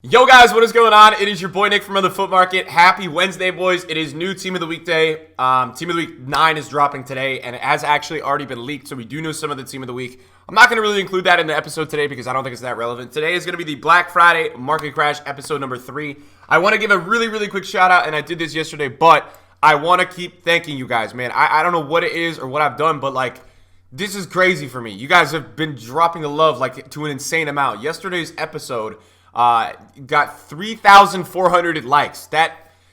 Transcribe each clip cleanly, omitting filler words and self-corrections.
Yo guys, what is going on? It is your boy Nick from the Foot Market. Happy Wednesday, boys. It is new Team of the Week day. Team of the Week 9 is dropping today, and it has actually already been leaked, so we do know some of the Team of the Week. I'm not going to really include that in the episode today because I don't think it's that relevant. Today is going to be the Black Friday Market Crash episode number 3. I want to give a really quick shout out, and I did this yesterday, but I want to keep thanking you guys, man. I don't know what it is or what I've done, but like, this is crazy for me. You guys have been dropping the love like to an insane amount. Yesterday's episode got 3,400 likes.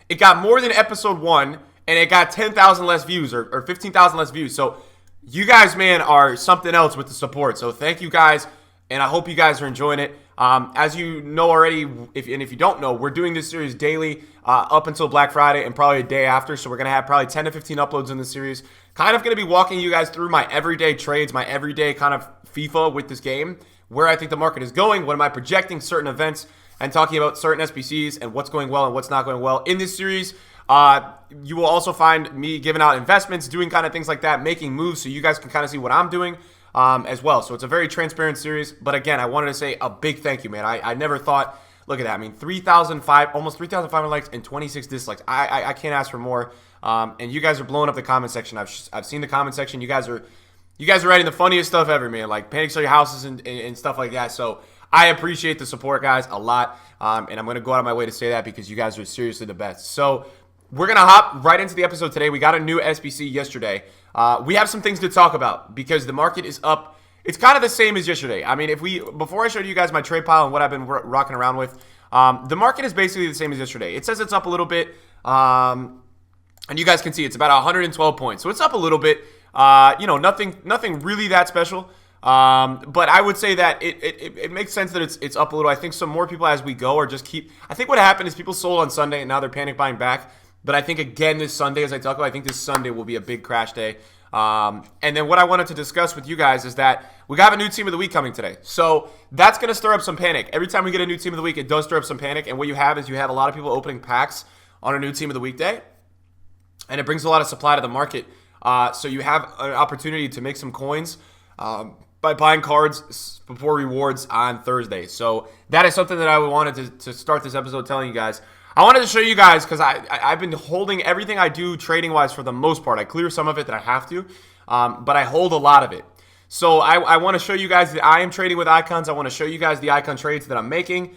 It got more than episode 1, and it got 10,000 less views or 15,000 less views. So you guys, man, are something else with the support. So thank you guys, and I hope you guys are enjoying it. As you know already, if you don't know, we're doing this series daily up until Black Friday and probably a day after. So we're going to have probably 10 to 15 uploads in this series. Kind of going to be walking you guys through my everyday trades, my everyday kind of FIFA with this game, where I think the market is going, what am I projecting, certain events, and talking about certain SBCs and what's going well and what's not going well. In this series, you will also find me giving out investments, doing kind of things like that, making moves so you guys can kind of see what I'm doing as well. So it's a very transparent series. But again, I wanted to say a big thank you, man. I never thought, look at that. I mean, almost 3,500 likes and 26 dislikes. I can't ask for more. And you guys are blowing up the comment section. I've seen the comment section. You guys are writing the funniest stuff ever, man. Like panic sell your houses and stuff like that. So I appreciate the support, guys, a lot. And I'm going to go out of my way to say that because you guys are seriously the best. So we're going to hop right into the episode today. We got a new SBC yesterday. We have some things to talk about because the market is up. It's kind of the same as yesterday. I mean, before I showed you guys my trade pile and what I've been rocking around with, the market is basically the same as yesterday. It says it's up a little bit. And you guys can see it's about 112 points. So it's up a little bit. Nothing really that special. But I would say that it makes sense that it's up a little. I think some more people as we go are I think what happened is people sold on Sunday and now they're panic buying back. But I think again this Sunday, as I talk about, I think this Sunday will be a big crash day. And then what I wanted to discuss with you guys is that we got a new Team of the Week coming today. So that's going to stir up some panic. Every time we get a new Team of the Week, it does stir up some panic. And what you have is you have a lot of people opening packs on a new Team of the Week day. And it brings a lot of supply to the market. So you have an opportunity to make some coins by buying cards before rewards on Thursday. So that is something that I wanted to start this episode telling you guys. I wanted to show you guys because I've been holding everything I do trading-wise for the most part. I clear some of it that I have to, but I hold a lot of it. So I want to show you guys that I am trading with icons. I want to show you guys the icon trades that I'm making.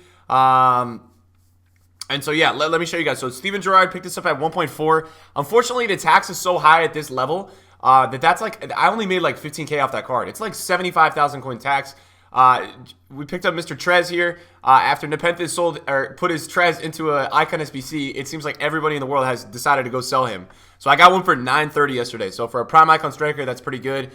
And so, yeah, let me show you guys. So Steven Gerrard picked this up at 1.4. Unfortunately, the tax is so high at this level that's like, I only made like 15K off that card. It's like 75,000 coin tax. We picked up Mr. Trez here. After Nepenthes put his Trez into an Icon SBC, it seems like everybody in the world has decided to go sell him. So I got one for 930 yesterday. So for a Prime Icon Striker, that's pretty good.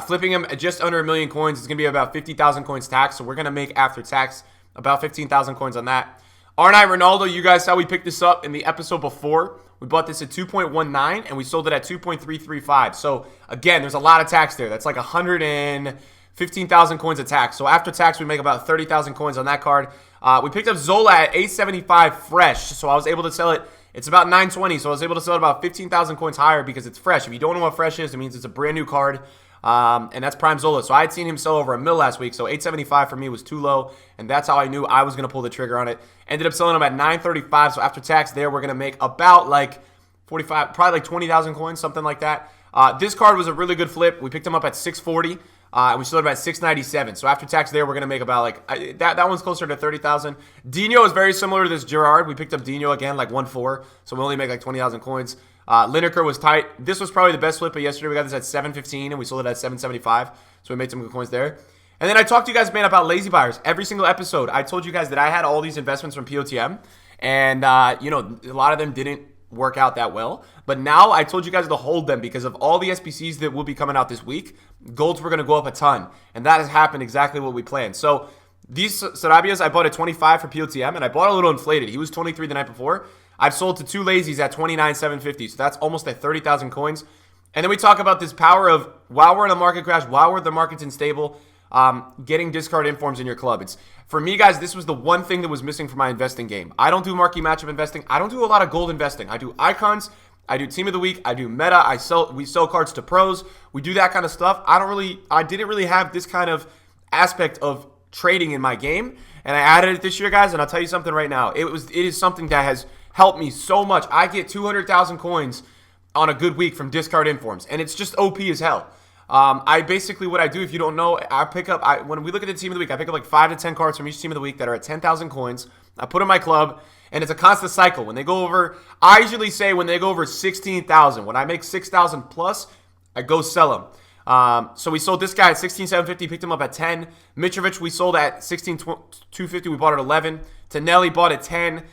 Flipping him at just under 1 million coins, it's going to be about 50,000 coins tax. So we're going to make after tax about 15,000 coins on that. R9 Ronaldo, you guys saw we picked this up in the episode before. We bought this at 2.19 and we sold it at 2.335. So again, there's a lot of tax there. That's like 115,000 coins of tax. So after tax, we make about 30,000 coins on that card. We picked up Zola at 875 fresh. So I was able to sell it. It's about 920. So I was able to sell it about 15,000 coins higher because it's fresh. If you don't know what fresh is, it means it's a brand new card. And that's Prime Zola. So I had seen him sell over $1 million last week. So 875 for me was too low. And that's how I knew I was going to pull the trigger on it. Ended up selling him at 935. So after tax there, we're going to make about like 45, probably like 20,000 coins, something like that. This card was a really good flip. We picked him up at 640. And we sold him at 697. So after tax there, we're going to make about like, that one's closer to 30,000. Dino is very similar to this Gerrard. We picked up Dino again, like 1.4. So we only make like 20,000 coins. Lineker was tight. This was probably the best flip of yesterday. We got this at 715 and we sold it at 775. So we made some good coins there. And then I talked to you guys, man, about lazy buyers. Every single episode, I told you guys that I had all these investments from POTM. And, a lot of them didn't work out that well. But now I told you guys to hold them because of all the SBCs that will be coming out this week. Golds were going to go up a ton. And that has happened exactly what we planned. So these Sarabias, I bought at 25 for POTM. And I bought a little inflated. He was 23 the night before. I've sold to 2 lazies at 29,750. So that's almost at 30,000 coins. And then we talk about this power of, while we're in a market crash, while the market's unstable, getting discard informs in your club. For me, guys, this was the one thing that was missing from my investing game. I don't do marquee matchup investing. I don't do a lot of gold investing. I do icons. I do Team of the Week. I do meta. We sell cards to pros. We do that kind of stuff. I didn't really have this kind of aspect of trading in my game, and I added it this year, guys. And I'll tell you something right now. It is something that has helped me so much. I get 200,000 coins on a good week from discard informs, and it's just OP as hell. I basically, what I do, if you don't know, I pick up, when we look at the team of the week, I pick up like 5 to 10 cards from each team of the week that are at 10,000 coins. I put in my club, and it's a constant cycle. When they go over, I usually say when they go over 16,000, when I make 6,000 plus, I go sell them. So we sold this guy at 16,750, picked him up at 10. Mitrovic, we sold at 16,250, we bought at 11. Tonelli bought at 10.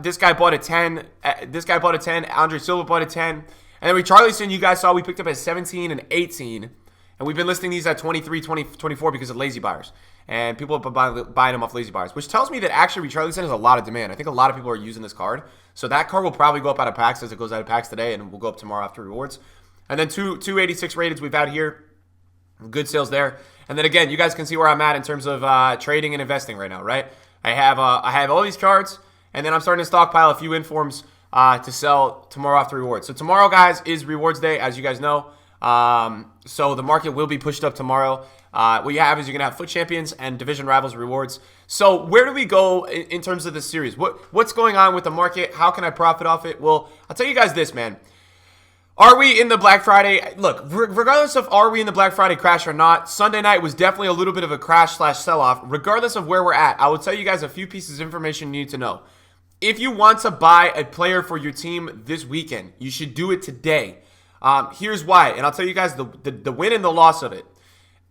This guy bought at 10. This guy bought at 10. Andre Silva bought at 10. And then Richarlison, you guys saw, we picked up at 17 and 18. And we've been listing these at 23, 20, 24 because of lazy buyers. And people have been buying them off lazy buyers, which tells me that actually Richarlison has a lot of demand. I think a lot of people are using this card. So that card will probably go up out of packs as it goes out of packs today, and will go up tomorrow after rewards. And then 286 rated we've had here. Good sales there. And then again, you guys can see where I'm at in terms of trading and investing right now, right? I have all these cards, and then I'm starting to stockpile a few informs to sell tomorrow after rewards. So tomorrow, guys, is rewards day, as you guys know. So the market will be pushed up tomorrow. What you have is you're gonna have foot champions and division rivals rewards. So where do we go in terms of this series? What's going on with the market? How can I profit off it? Well, I'll tell you guys this, man. Are we in the Black Friday? Look, regardless of are we in the Black Friday crash or not, Sunday night was definitely a little bit of a crash / sell-off. Regardless of where we're at, I will tell you guys a few pieces of information you need to know. If you want to buy a player for your team this weekend, you should do it today. Here's why, and I'll tell you guys the win and the loss of it.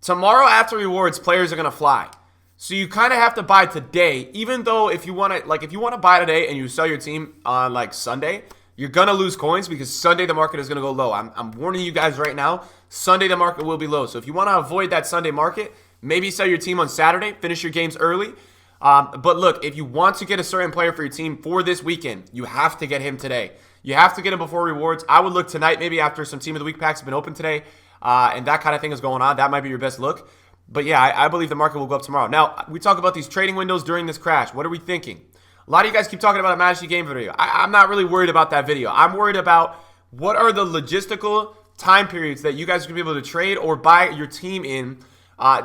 Tomorrow after rewards, players are gonna fly, so you kind of have to buy today. Even though if you want to buy today and you sell your team on like Sunday, you're gonna lose coins because Sunday the market is gonna go low. I'm warning you guys right now. Sunday the market will be low. So if you want to avoid that Sunday market, maybe sell your team on Saturday, finish your games early. But look, if you want to get a certain player for your team for this weekend, you have to get him today. You have to get him before rewards. I would look tonight, maybe after some team of the week packs have been open today, and that kind of thing is going on. That might be your best look. But yeah, I believe the market will go up tomorrow. Now, we talk about these trading windows during this crash. What are we thinking? A lot of you guys keep talking about a Majesty game video. I'm not really worried about that video. I'm worried about what are the logistical time periods that you guys are going to be able to trade or buy your team in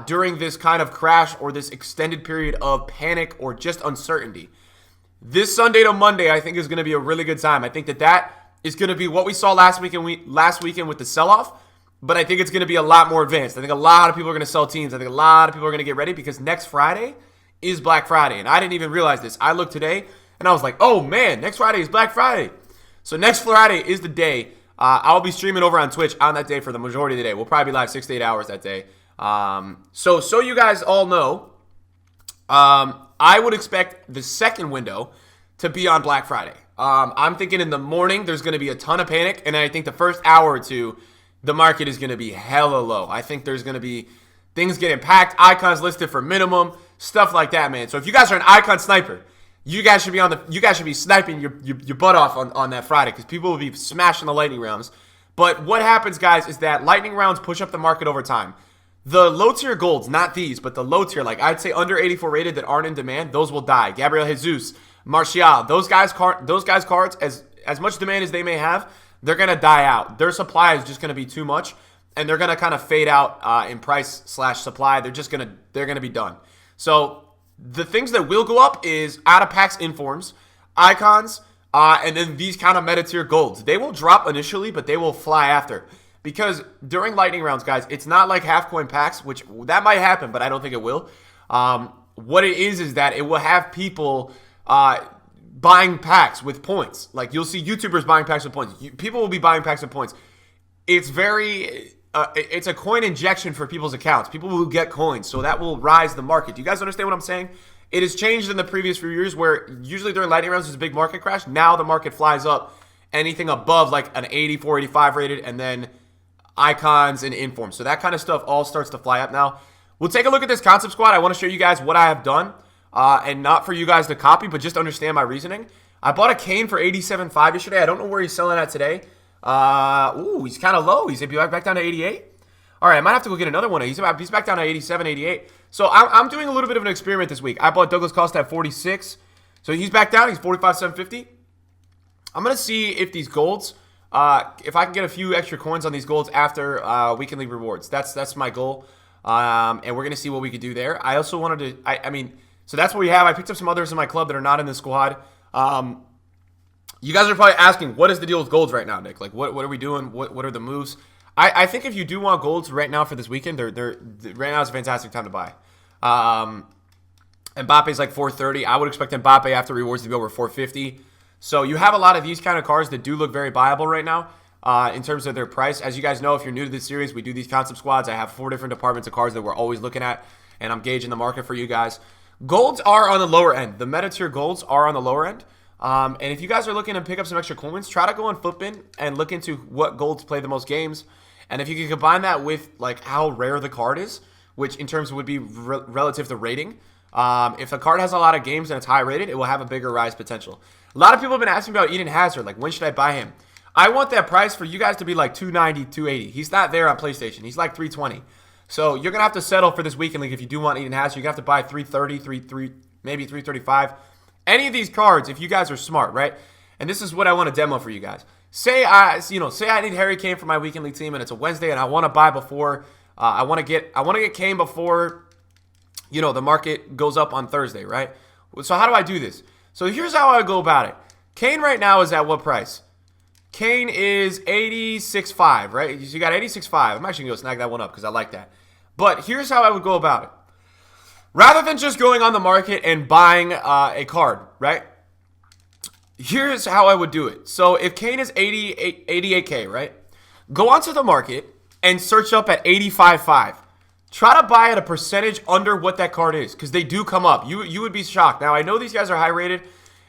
during this kind of crash or this extended period of panic or just uncertainty. This Sunday to Monday, I think, is going to be a really good time. I think that is going to be what we saw last weekend with the sell-off, but I think it's going to be a lot more advanced. I think a lot of people are going to sell teams. I think a lot of people are going to get ready because next Friday is Black Friday, and I didn't even realize this. I looked today, and I was like, oh, man, next Friday is Black Friday. So next Friday is the day. I'll be streaming over on Twitch on that day for the majority of the day. We'll probably be live 6 to 8 hours that day. So you guys all know, I would expect the second window to be on Black Friday. I'm thinking in the morning there's going to be a ton of panic, and I think the first hour or two, the market is going to be hella low. I think there's going to be things getting packed, icons listed for minimum, stuff like that, man. So if you guys are an icon sniper, you guys should be sniping your butt off on that Friday because people will be smashing the lightning rounds. But what happens, guys, is that lightning rounds push up the market over time. The low tier golds, not these, but the low tier, like I'd say under 84 rated that aren't in demand, those will die. Gabriel Jesus, Martial, those guys cards, as much demand as they may have, they're gonna die out. Their supply is just gonna be too much, and they're gonna kind of fade out in price / supply. They're gonna be done. So the things that will go up is out of packs informs, icons, and then these kind of meta tier golds. They will drop initially, but they will fly after. Because during lightning rounds, guys, it's not like half coin packs, which that might happen, but I don't think it will. What it is that it will have people buying packs with points. Like you'll see YouTubers buying packs with points. People will be buying packs with points. It's it's a coin injection for people's accounts. People will get coins, so that will rise the market. Do you guys understand what I'm saying? It has changed in the previous few years where usually during lightning rounds there's a big market crash. Now the market flies up anything above like an 84, 85 rated, and then icons and informs. So that kind of stuff all starts to fly up now. We'll take a look at this concept squad. I want to show you guys what I have done, and not for you guys to copy, but just understand my reasoning. I bought a Kane for 87.5 yesterday. I don't know where he's selling at today. Ooh, he's kind of low. He's back down to 88. All right, I might have to go get another one. He's back down to 87, 88. So I'm doing a little bit of an experiment this week. I bought Douglas Costa at 46. So he's back down. He's 45.750. I'm going to see if these golds, if I can get a few extra coins on these golds after weekend league rewards. That's my goal. And we're going to see what we could do there. I also wanted to, I mean, so that's what we have. I picked up some others in my club that are not in the squad. You guys are probably asking, what is the deal with golds right now, Nick? Like, what are we doing? What are the moves? I think if you do want golds right now for this weekend, right now is a fantastic time to buy. Mbappe's like 430. I would expect Mbappe after rewards to be over 450. So you have a lot of these kind of cards that do look very viable right now in terms of their price. As you guys know, if you're new to this series, we do these concept squads. I have 4 different departments of cards that we're always looking at, and I'm gauging the market for you guys. Golds are on the lower end. The meta tier golds are on the lower end. And if you guys are looking to pick up some extra coins, try to go on Footbin and look into what golds play the most games. And if you can combine that with like how rare the card is, which in terms would be relative to rating, if the card has a lot of games and it's high rated, it will have a bigger rise potential. A lot of people have been asking about Eden Hazard, like when should I buy him? I want that price for you guys to be like 290, 280. He's not there on PlayStation. He's like 320. So you're going to have to settle for this weekend league if you do want Eden Hazard. You're going to have to buy 330, maybe 335. Any of these cards, if you guys are smart, right? And this is what I want to demo for you guys. Say I need Harry Kane for my weekend league team and it's a Wednesday and I want to buy before I want to get Kane before the market goes up on Thursday, right? So how do I do this? So here's how I go about it. Kane right now is at what price? Kane is 86.5, right? So you got 86.5. I'm actually going to go snag that one up because I like that. But here's how I would go about it. Rather than just going on the market and buying a card, right? Here's how I would do it. So if Kane is 88K, right? Go onto the market and search up at 85.5. Try to buy at a percentage under what that card is because they do come up. You would be shocked. Now, I know these guys are high rated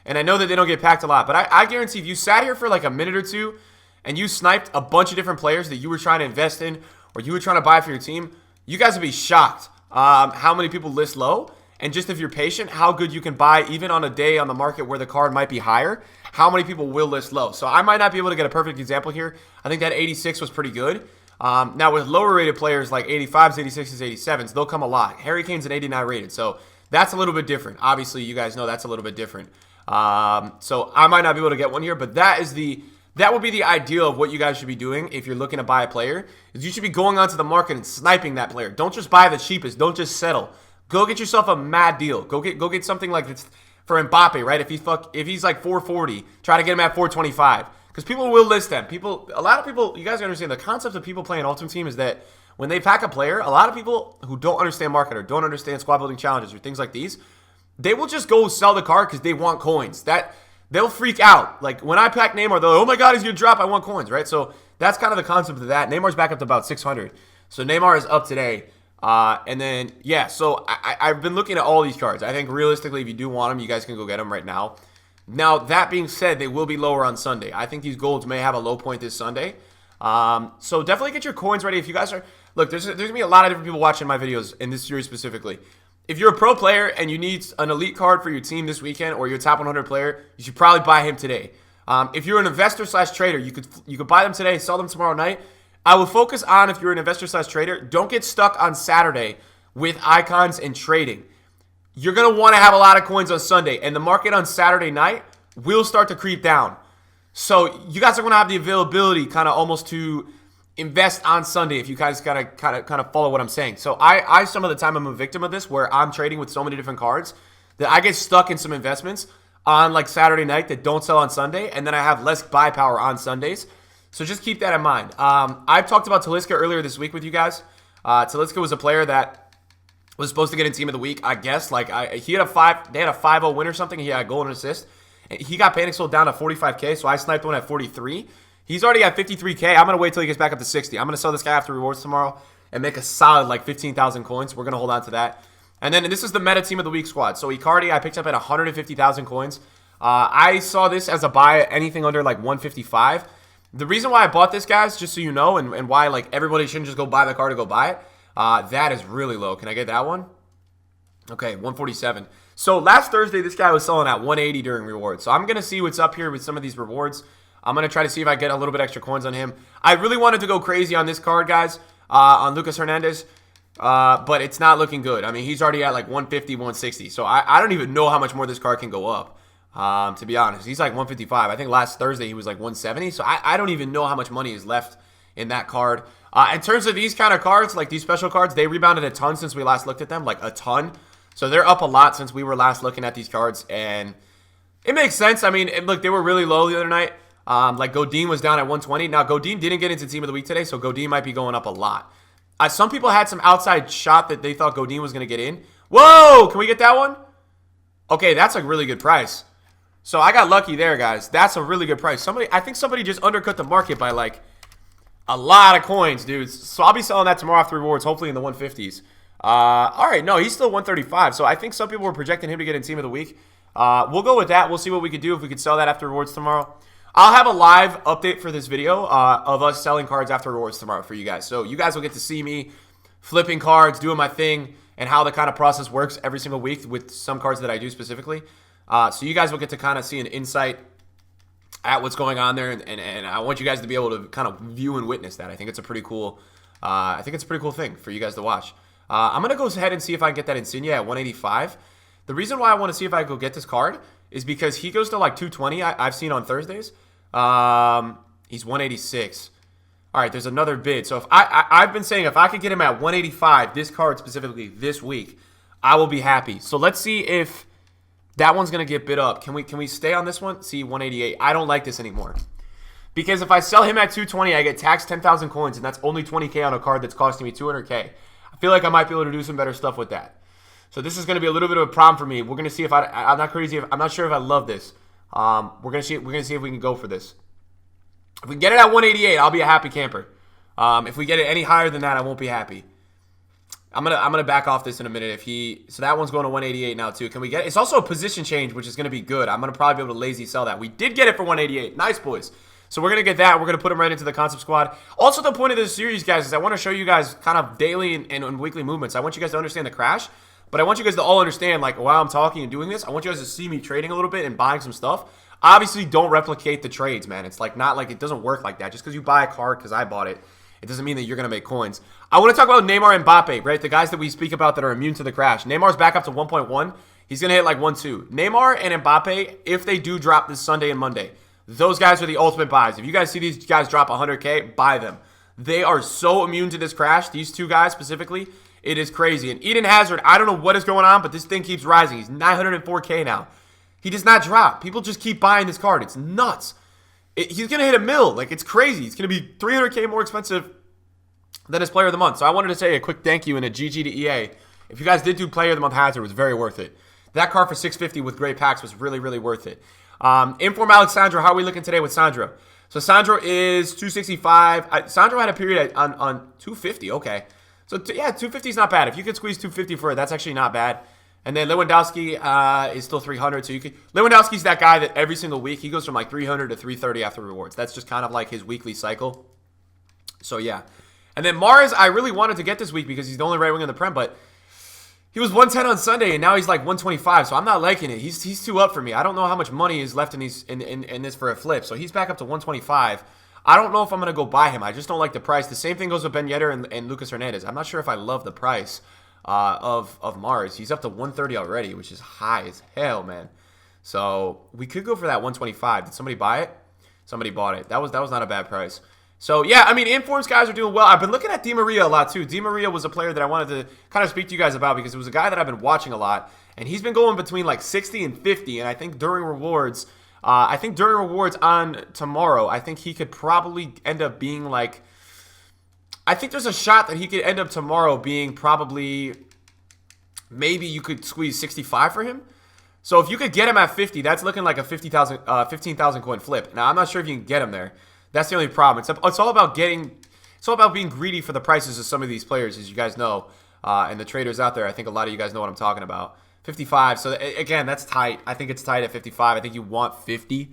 and I know that they don't get packed a lot, but I guarantee if you sat here for like a minute or two and you sniped a bunch of different players that you were trying to invest in or you were trying to buy for your team, you guys would be shocked how many people list low. And just if you're patient, how good you can buy even on a day on the market where the card might be higher, how many people will list low. So I might not be able to get a perfect example here. I think that 86 was pretty good. Now with lower rated players like 85s, 86s, 87s, they'll come a lot. Harry Kane's an 89 rated, so that's a little bit different. Obviously, you guys know that's a little bit different. So I might not be able to get one here, but that would be the ideal of what you guys should be doing if you're looking to buy a player. Is you should be going onto the market and sniping that player. Don't just buy the cheapest. Don't just settle. Go get yourself a mad deal. Go get something like this for Mbappe, right? If he's like 440, try to get him at 425. Because people will list them. A lot of people, you guys understand the concept of people playing Ultimate Team is that when they pack a player, a lot of people who don't understand market or don't understand squad building challenges or things like these, they will just go sell the card because they want coins. They'll freak out. Like when I pack Neymar, they're like, oh my God, he's gonna drop. I want coins, right? So that's kind of the concept of that. Neymar's back up to about 600. So Neymar is up today. And then, yeah, so I've been looking at all these cards. I think realistically, if you do want them, you guys can go get them right now. Now, that being said, they will be lower on Sunday. I think these golds may have a low point this Sunday. So definitely get your coins ready. If you guys are, look, there's going to be a lot of different people watching my videos in this series specifically. If you're a pro player and you need an elite card for your team this weekend or your top 100 player, you should probably buy him today. If you're an investor / trader, you could buy them today, sell them tomorrow night. I would focus on, if you're an investor / trader, don't get stuck on Saturday with icons and trading. You're going to want to have a lot of coins on Sunday, and the market on Saturday night will start to creep down. So you guys are going to have the availability kind of almost to invest on Sunday if you guys kind of follow what I'm saying. So I some of the time I'm a victim of this where I'm trading with so many different cards that I get stuck in some investments on like Saturday night that don't sell on Sunday, and then I have less buy power on Sundays. So just keep that in mind. I've talked about Talisca earlier this week with you guys. Talisca was a player that was supposed to get in Team of the Week, I guess. Like they had a 5-0 win or something. He had a goal and assist. He got panic sold down to 45K, so I sniped one at 43. He's already at 53K. I'm going to wait till he gets back up to 60. I'm going to sell this guy after rewards tomorrow and make a solid like 15,000 coins. We're going to hold on to that. And then this is the meta Team of the Week squad. So Icardi, I picked up at 150,000 coins. I saw this as a buy at anything under like 155. The reason why I bought this, guys, just so you know, and why like everybody shouldn't just go buy the card to go buy it, that is really low. Can I get that one? Okay, 147. So last Thursday, this guy was selling at 180 during rewards. So I'm going to see what's up here with some of these rewards. I'm going to try to see if I get a little bit extra coins on him. I really wanted to go crazy on this card, guys, on Lucas Hernandez, but it's not looking good. I mean, he's already at like 150, 160. So I don't even know how much more this card can go up, to be honest. He's like 155. I think last Thursday he was like 170. So I don't even know how much money is left in that card. In terms of these kind of cards, like these special cards, they rebounded a ton since we last looked at them, like a ton. So they're up a lot since we were last looking at these cards, and it makes sense. I mean, look, they were really low the other night. Like Godin was down at 120. Now, Godin didn't get into Team of the Week today, so Godin might be going up a lot. Some people had some outside shot that they thought Godin was going to get in. Whoa, can we get that one? Okay, that's a really good price. So I got lucky there, guys. That's a really good price. I think somebody just undercut the market by like a lot of coins, dudes. So I'll be selling that tomorrow after rewards, hopefully in the 150s. All right, no, he's still 135. So I think some people were projecting him to get in Team of the Week. We'll go with that. We'll see what we could do if we could sell that after rewards tomorrow. I'll have a live update for this video of us selling cards after rewards tomorrow for you guys. So you guys will get to see me flipping cards, doing my thing, and how the kind of process works every single week with some cards that I do specifically. So you guys will get to kind of see an insight at what's going on there, and I want you guys to be able to kind of view and witness that. I think it's a pretty cool thing for you guys to watch. I'm gonna go ahead and see if I can get that Insignia at 185. The reason why I want to see if I can go get this card is because he goes to like 220. I've seen on Thursdays. He's 186. All right, there's another bid. So if I've been saying if I could get him at 185, this card specifically this week, I will be happy. So let's see if that one's gonna get bid up. Can we stay on this one? See, 188. I don't like this anymore. Because if I sell him at 220, I get taxed 10,000 coins, and that's only 20K on a card that's costing me 200K. I feel like I might be able to do some better stuff with that. So this is going to be a little bit of a problem for me. We're going to see if I'm not crazy. I'm not sure if I love this. We're going to see if we can go for this. If we get it at 188, I'll be a happy camper. If we get it any higher than that, I won't be happy. I'm gonna back off this in a minute. So that one's going to 188 now too. Can we get it? It's also a position change, which is going to be good. I'm going to probably be able to lazy sell that. We did get it for 188. Nice, boys. So we're going to get that. We're going to put him right into the concept squad. Also, the point of this series, guys, is I want to show you guys kind of daily and weekly movements. I want you guys to understand the crash, but I want you guys to all understand, like, while I'm talking and doing this, I want you guys to see me trading a little bit and buying some stuff. Obviously, don't replicate the trades, man. It's like not like it doesn't work like that. Just because you buy a card because I bought it, it doesn't mean that you're going to make coins. I want to talk about Neymar and Mbappe, right? The guys that we speak about that are immune to the crash. Neymar's back up to 1.1. He's going to hit like 1.2. Neymar and Mbappe, if they do drop this Sunday and Monday, those guys are the ultimate buys. If you guys see these guys drop 100K, buy them. They are so immune to this crash, these two guys specifically. It is crazy. And Eden Hazard, I don't know what is going on, but this thing keeps rising. He's 904K now. He does not drop. People just keep buying this card. It's nuts. He's going to hit a mil. Like, it's crazy. It's going to be 300K more expensive than his player of the month. So I wanted to say a quick thank you and a GG to EA. If you guys did do player of the month Hazard, it was very worth it. That card for 650 with great packs was really, really worth it. Inform Alexandra, how are we looking today with Sandra? So Sandra is 265. Sandra had a period on 250. Okay. So, yeah, 250 is not bad. If you could squeeze 250 for it, that's actually not bad. And then Lewandowski is still 300. So you could. Lewandowski's that guy that every single week, he goes from like 300 to 330 after rewards. That's just kind of like his weekly cycle. So, yeah. And then Mars, I really wanted to get this week because he's the only right wing in the Prem, but he was 110 on Sunday, and now he's like 125, so I'm not liking it. He's too up for me. I don't know how much money is left in this for a flip, so he's back up to 125. I don't know if I'm going to go buy him. I just don't like the price. The same thing goes with Ben Yedder and Lucas Hernandez. I'm not sure if I love the price of Mars. He's up to 130 already, which is high as hell, man. So we could go for that 125. Did somebody buy it? Somebody bought it. That was not a bad price. So, yeah, I mean, Informs guys are doing well. I've been looking at Di Maria a lot, too. Di Maria was a player that I wanted to kind of speak to you guys about because it was a guy that I've been watching a lot. And he's been going between, like, 60 and 50. And I think during rewards on tomorrow, I think he could probably end up being, like, I think there's a shot that he could end up tomorrow being probably, maybe you could squeeze 65 for him. So if you could get him at 50, that's looking like a 15,000 coin flip. Now, I'm not sure if you can get him there. That's the only problem. It's all about being greedy for the prices of some of these players, as you guys know, and the traders out there. I think a lot of you guys know what I'm talking about. 55. So again, that's tight. I think it's tight at 55. I think you want 50,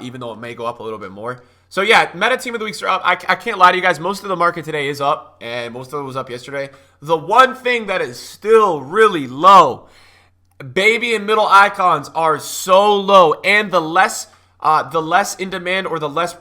even though it may go up a little bit more. So yeah, meta team of the weeks are up. I can't lie to you guys. Most of the market today is up, and most of it was up yesterday. The one thing that is still really low, baby and middle icons are so low, and the less in demand or the less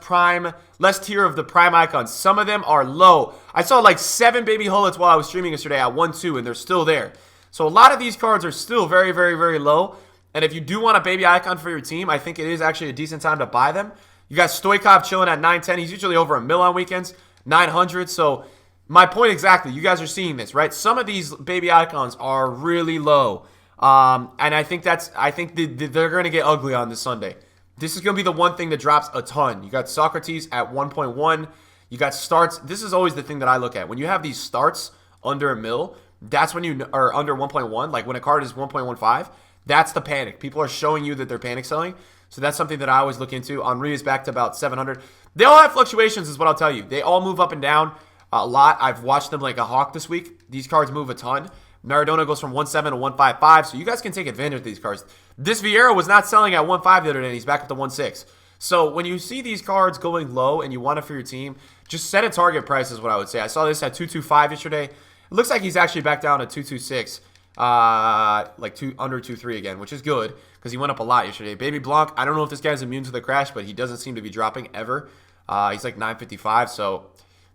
tier of the prime icons. Some of them are low. I saw like 7 baby hullets while I was streaming yesterday at 1.2, and they're still there. So a lot of these cards are still very, very, very low. And if you do want a baby icon for your team, I think it is actually a decent time to buy them. You got Stoikov chilling at 910. He's usually over a mil on weekends. 900. So my point exactly, you guys are seeing this, right? Some of these baby icons are really low. And I think they're going to get ugly on this Sunday. This is going to be the one thing that drops a ton. You got Socrates at 1.1. You got starts. This is always the thing that I look at. When you have these starts under a mil, that's when you are under 1.1. Like when a card is 1.15, that's the panic. People are showing you that they're panic selling. So that's something that I always look into. Henry is back to about 700. They all have fluctuations is what I'll tell you. They all move up and down a lot. I've watched them like a hawk this week. These cards move a ton. Maradona goes from 1.7 to 1.55, so you guys can take advantage of these cards. This Vieira was not selling at 1.5 the other day, and he's back up to 1.6. So when you see these cards going low and you want it for your team, just set a target price is what I would say. I saw this at 2.25 yesterday. It looks like he's actually back down to 2.26, under 2.3 again, which is good because he went up a lot yesterday. Baby Blanc, I don't know if this guy's immune to the crash, but he doesn't seem to be dropping ever. He's like 9.55, so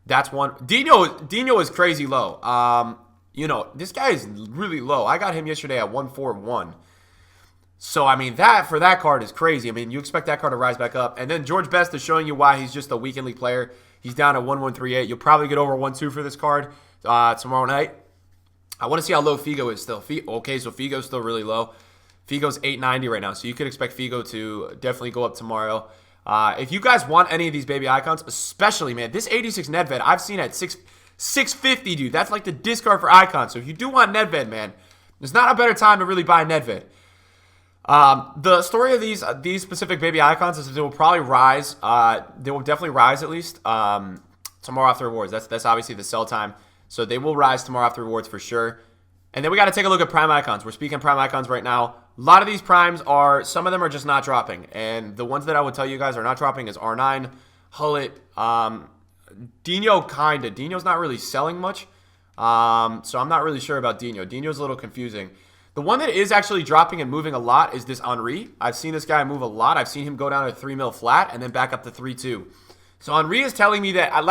that's one. Dino is crazy low. You know, this guy is really low. I got him yesterday at 141. So, I mean, that for that card is crazy. I mean, you expect that card to rise back up. And then George Best is showing you why he's just a weekend league player. He's down at 1138. You'll probably get over 1.2 for this card tomorrow night. I want to see how low Figo is still. Okay, so Figo's still really low. Figo's 890 right now, so you could expect Figo to definitely go up tomorrow. If you guys want any of these baby icons, especially, man, this 86 Nedved I've seen at 650, dude. That's like the discard for icons. So if you do want Nedved, man, there's not a better time to really buy Nedved. The story of these specific baby icons is that they will probably rise. They will definitely rise at least tomorrow after rewards. That's obviously the sell time. So they will rise tomorrow after rewards for sure. And then we got to take a look at prime icons. We're speaking prime icons right now. A lot of these primes some of them are just not dropping. And the ones that I would tell you guys are not dropping is R9, Hullet, Dino kinda. Dino's not really selling much. So I'm not really sure about Dino. Dino's a little confusing. The one that is actually dropping and moving a lot is this Henry. I've seen this guy move a lot. I've seen him go down to 3 mil flat and then back up to 3.2. So Henry is telling me that I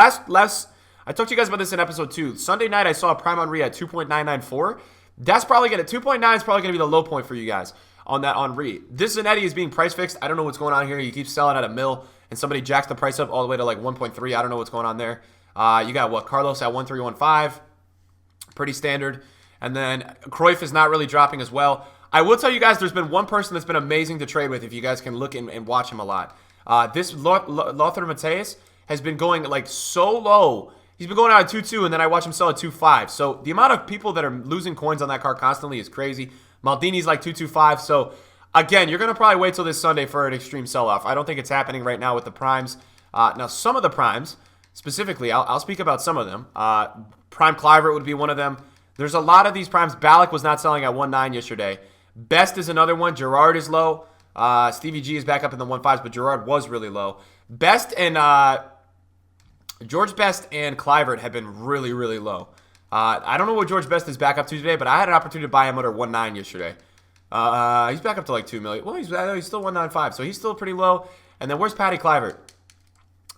talked to you guys about this in episode 2. Sunday night I saw a prime Henry at 2.994. That's probably going to 2.9 is probably going to be the low point for you guys on that Henry. This Zanetti is being price fixed. I don't know what's going on here. He keeps selling at a mil and somebody jacks the price up all the way to like 1.3. I don't know what's going on there. You got what? Carlos at 1.315. Pretty standard. And then Cruyff is not really dropping as well. I will tell you guys there's been one person that's been amazing to trade with if you guys can look and watch him a lot. This Lothar Matthäus has been going like so low. He's been going out at 2.2 and then I watch him sell at 2.5. So the amount of people that are losing coins on that card constantly is crazy. Maldini's like 2.25. So again, you're going to probably wait till this Sunday for an extreme sell-off. I don't think it's happening right now with the primes. Now, some of the primes, specifically, I'll speak about some of them. Prime Clivert would be one of them. There's a lot of these primes. Ballack was not selling at 1.9 yesterday. Best is another one. Gerard is low. Stevie G is back up in the 1.5s, but Gerard was really low. Best and George Best and Clivert have been really, really low. I don't know what George Best is back up to today, but I had an opportunity to buy him under 1.9 yesterday. He's back up to like 2 million. Well, he's still 1.95, so he's still pretty low. And then where's Patty Clivert?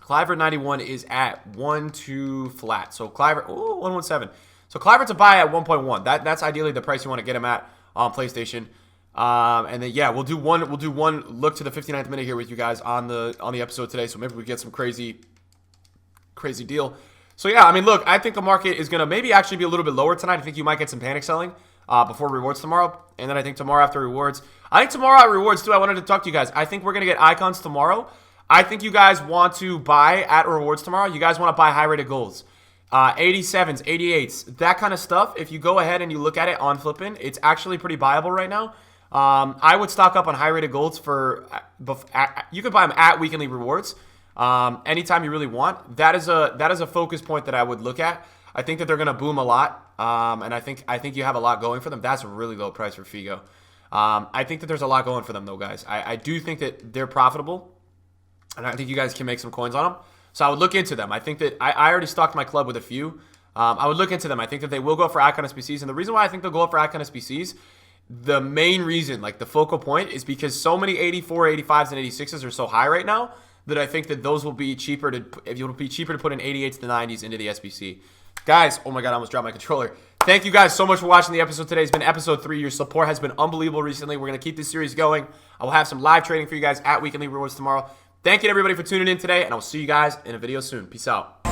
Clivert 91 is at 1.2 flat. So Clivert, 1.17. So Clivert's a buy at 1.1. That's ideally the price you want to get him at on PlayStation. And then yeah, we'll do one look to the 59th minute here with you guys on the episode today. So maybe we get some crazy deal. So yeah, I mean, look, I think the market is gonna maybe actually be a little bit lower tonight. I think you might get some panic selling before rewards tomorrow, and then I think tomorrow after rewards. I think tomorrow at rewards too. I wanted to talk to you guys. I think we're gonna get icons tomorrow. I think you guys want to buy at rewards tomorrow. You guys want to buy high rated golds. 87s, 88s, that kind of stuff. If you go ahead and you look at it on Flippin', it's actually pretty buyable right now. I would stock up on high rated golds you could buy them at weekly rewards anytime you really want. That is a focus point that I would look at. I think that they're going to boom a lot, and I think you have a lot going for them. That's a really low price for Figo. I think that there's a lot going for them though, guys. I do think that they're profitable, and I think you guys can make some coins on them. So I would look into them. I think that I already stocked my club with a few. I would look into them. I think that they will go for Icon SBCs. And the reason why I think they'll go up for Icon SBCs, the main reason, like the focal point, is because so many 84, 85s, and 86s are so high right now that I think that those will be cheaper to put in 88s to 90s into the SBC. Guys, oh my God, I almost dropped my controller. Thank you guys so much for watching the episode today. It's been episode 3. Your support has been unbelievable recently. We're going to keep this series going. I will have some live trading for you guys at Weekly Rewards tomorrow. Thank you to everybody for tuning in today, and I will see you guys in a video soon. Peace out.